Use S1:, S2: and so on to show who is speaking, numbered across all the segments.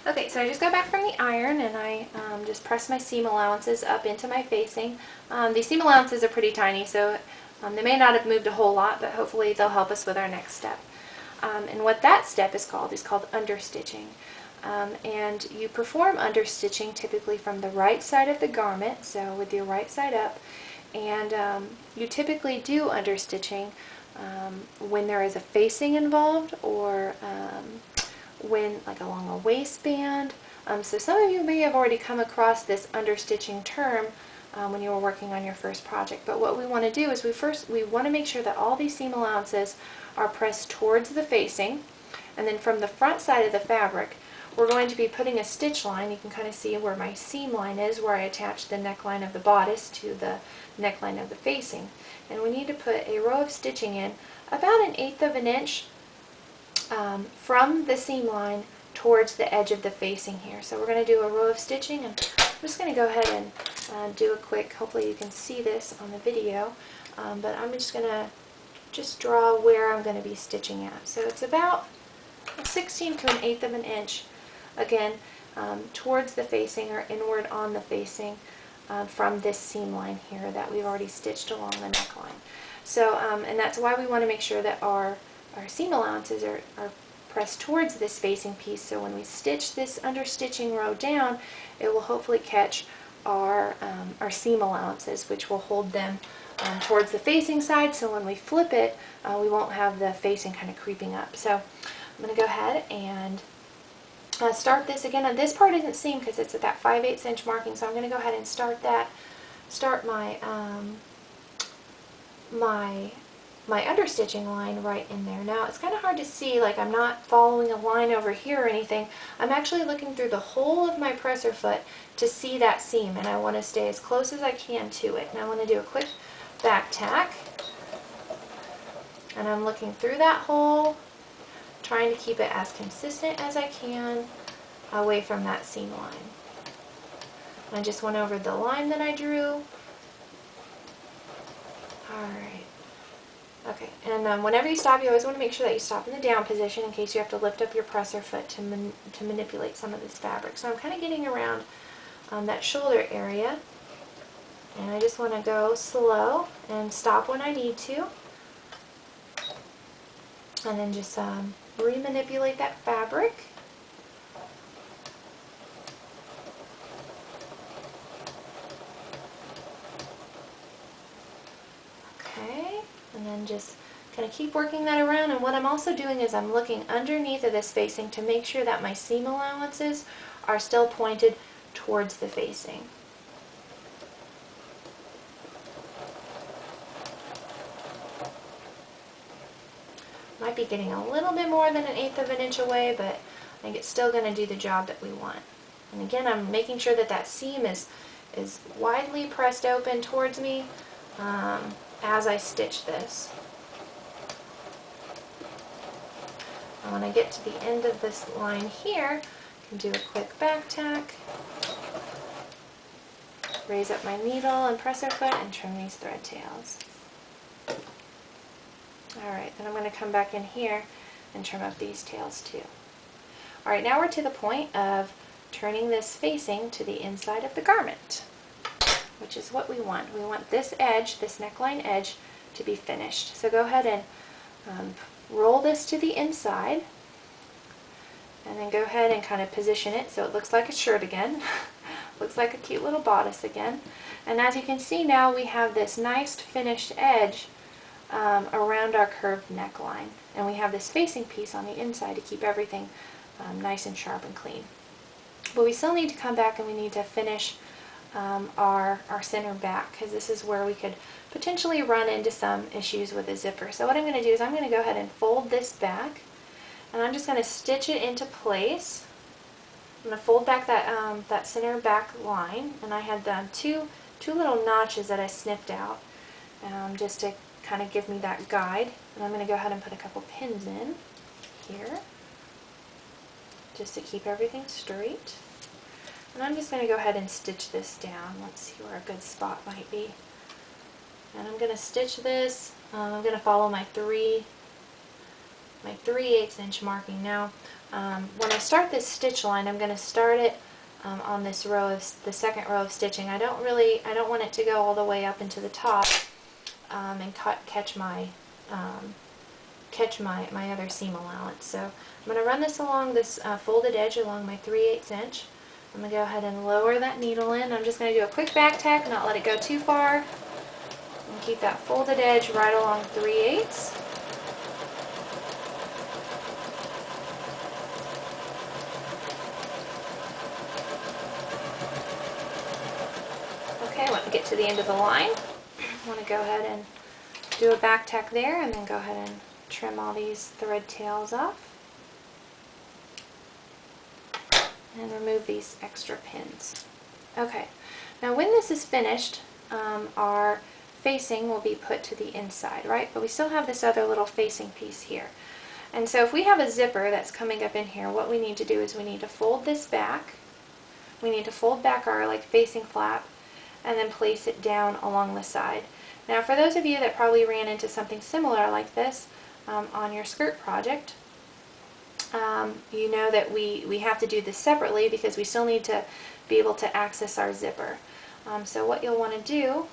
S1: Okay, so I just got back from the iron and I just pressed my seam allowances up into my facing. These seam allowances are pretty tiny, so they may not have moved a whole lot, but hopefully they'll help us with our next step. And what that step is called understitching. And you perform understitching typically from the right side of the garment, so with your right side up, and you typically do understitching when there is a facing involved, or when like along a waistband. So some of you may have already come across this understitching term when you were working on your first project. But what we want to do is we want to make sure that all these seam allowances are pressed towards the facing, and then from the front side of the fabric we're going to be putting a stitch line. You can kind of see where my seam line is, where I attach the neckline of the bodice to the neckline of the facing. And we need to put a row of stitching in about 1/8 of an inch from the seam line towards the edge of the facing here. So we're going to do a row of stitching, and I'm just going to go ahead and do a quick, hopefully you can see this on the video, but I'm just going to draw where I'm going to be stitching at. So it's about 1/16 to 1/8 of an inch, again, towards the facing or inward on the facing from this seam line here that we've already stitched along the neckline. So, and that's why we want to make sure that our seam allowances are pressed towards this facing piece, so when we stitch this understitching row down, it will hopefully catch our seam allowances, which will hold them towards the facing side, so when we flip it, we won't have the facing kind of creeping up. So I'm going to go ahead and start this again. And this part isn't seamed because it's at that 5/8 inch marking, so I'm going to go ahead and start my my understitching line right in there. Now it's kind of hard to see, like I'm not following a line over here or anything. I'm actually looking through the whole of my presser foot to see that seam, and I want to stay as close as I can to it. And I want to do a quick back tack, and I'm looking through that hole, trying to keep it as consistent as I can away from that seam line. I just went over the line that I drew. Alright. Okay, and whenever you stop, you always want to make sure that you stop in the down position in case you have to lift up your presser foot to manipulate some of this fabric. So I'm kind of getting around that shoulder area, and I just want to go slow and stop when I need to, and then just remanipulate that fabric. Okay, and then just kind of keep working that around. And what I'm also doing is I'm looking underneath of this facing to make sure that my seam allowances are still pointed towards the facing. Might be getting a little bit more than 1/8 of an inch away, but I think it's still going to do the job that we want. And again, I'm making sure that that seam is widely pressed open towards me as I stitch this. And when I get to the end of this line here, I can do a quick back tack, raise up my needle and presser foot, and trim these thread tails. Alright, then I'm going to come back in here and trim up these tails too. Alright, now we're to the point of turning this facing to the inside of the garment, which is what we want. We want this edge, this neckline edge, to be finished. So go ahead and roll this to the inside, and then go ahead and kind of position it so it looks like a shirt again. Looks like a cute little bodice again. And as you can see now, we have this nice finished edge around our curved neckline, and we have this facing piece on the inside to keep everything nice and sharp and clean. But we still need to come back and we need to finish our center back, because this is where we could potentially run into some issues with a zipper. So what I'm going to do is I'm going to go ahead and fold this back, and I'm just going to stitch it into place. I'm going to fold back that center back line, and I had two little notches that I snipped out just to kind of give me that guide. And I'm going to go ahead and put a couple pins in here just to keep everything straight. And I'm just going to go ahead and stitch this down. Let's see where a good spot might be. And I'm going to stitch this. I'm going to follow my 3/8 inch marking. Now, when I start this stitch line, I'm going to start it on this row of the second row of stitching. I don't want it to go all the way up into the top and catch my other seam allowance. So I'm going to run this along this folded edge along my 3/8 inch. I'm going to go ahead and lower that needle in. I'm just going to do a quick back tack, not let it go too far, and keep that folded edge right along 3/8. Okay, when we get to the end of the line, I want to go ahead and do a back tack there, and then go ahead and trim all these thread tails off and remove these extra pins. Okay, now when this is finished, our facing will be put to the inside, right? But we still have this other little facing piece here. And so if we have a zipper that's coming up in here, what we need to do is we need to fold this back. We need to fold back our facing flap and then place it down along the side. Now for those of you that probably ran into something similar like this on your skirt project, you know that we have to do this separately because we still need to be able to access our zipper. So what you'll want to do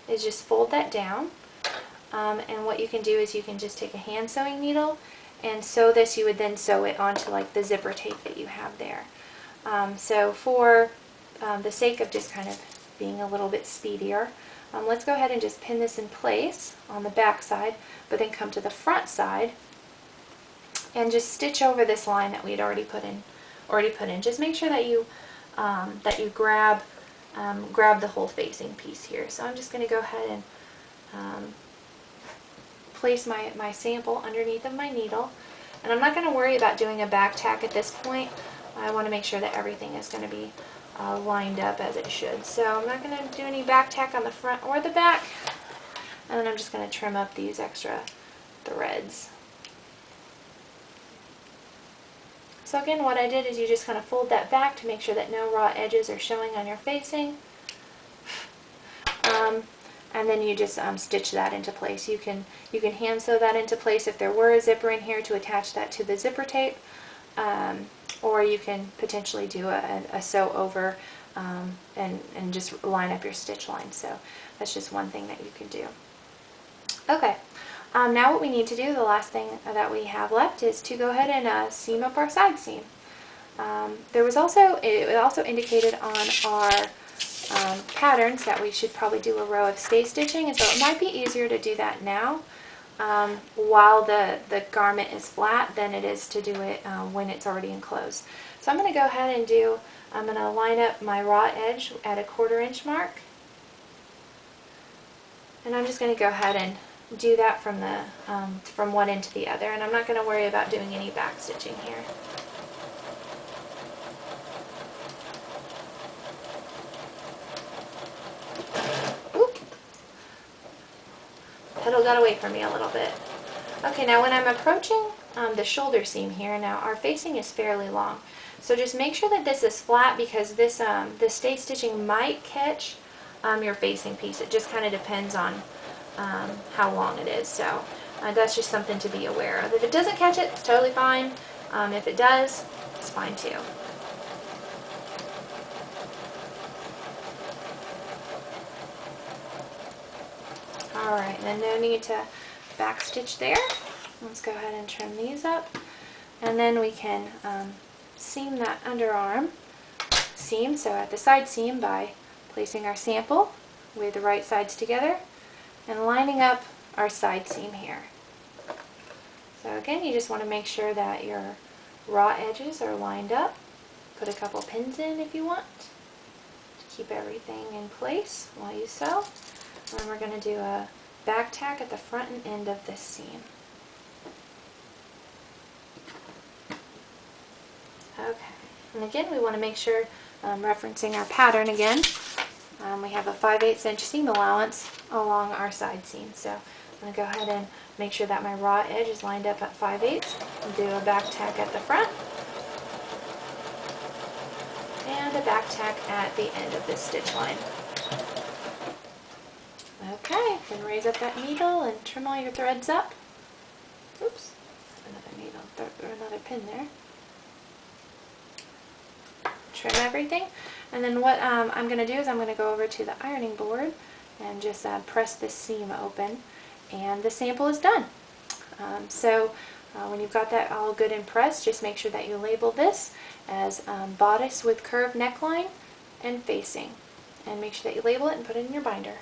S1: is just fold that down, and what you can do is you can just take a hand sewing needle and sew this. You would then sew it onto the zipper tape that you have there. So for the sake of just kind of being a little bit speedier, let's go ahead and just pin this in place on the back side, but then come to the front side and just stitch over this line that we had already put in. Just make sure that you grab the whole facing piece here. So I'm just going to go ahead and place my sample underneath of my needle, and I'm not going to worry about doing a back tack at this point. I want to make sure that everything is going to be lined up as it should. So I'm not going to do any back tack on the front or the back, and then I'm just going to trim up these extra threads. So again, what I did is you just kind of fold that back to make sure that no raw edges are showing on your facing. And then you just stitch that into place. You can hand sew that into place if there were a zipper in here to attach that to the zipper tape, or you can potentially do a sew over and just line up your stitch line. So that's just one thing that you can do. Okay. Now what we need to do, the last thing that we have left, is to go ahead and seam up our side seam. It also indicated on our patterns that we should probably do a row of stay stitching, and so it might be easier to do that now while the garment is flat than it is to do it when it's already enclosed. So I'm going to go ahead and I'm going to line up my raw edge at a 1/4 inch mark, and I'm just going to go ahead and do that from one end to the other, and I'm not going to worry about doing any back stitching here. Oop. Petal got away from me a little bit. Okay, now when I'm approaching the shoulder seam here, now our facing is fairly long, so just make sure that this is flat, because this stay stitching might catch your facing piece. It just kind of depends on how long it is, so that's just something to be aware of. If it doesn't catch it, it's totally fine. If it does, it's fine too. Alright, then no need to back stitch there. Let's go ahead and trim these up, and then we can seam that underarm seam, so at the side seam, by placing our sample with the right sides together and lining up our side seam here. So again, you just want to make sure that your raw edges are lined up. Put a couple pins in if you want to keep everything in place while you sew. And then we're going to do a back tack at the front and end of this seam. Okay, and again, we want to make sure, referencing our pattern again, we have a 5/8 inch seam allowance along our side seam. So I'm going to go ahead and make sure that my raw edge is lined up at 5/8 and do a back tack at the front and a back tack at the end of this stitch line. Okay, then raise up that needle and trim all your threads up. Oops, another needle, or another pin there. trim everything. And then what I'm going to do is I'm going to go over to the ironing board and just press this seam open, and the sample is done. When you've got that all good and pressed, just make sure that you label this as bodice with curved neckline and facing, and make sure that you label it and put it in your binder.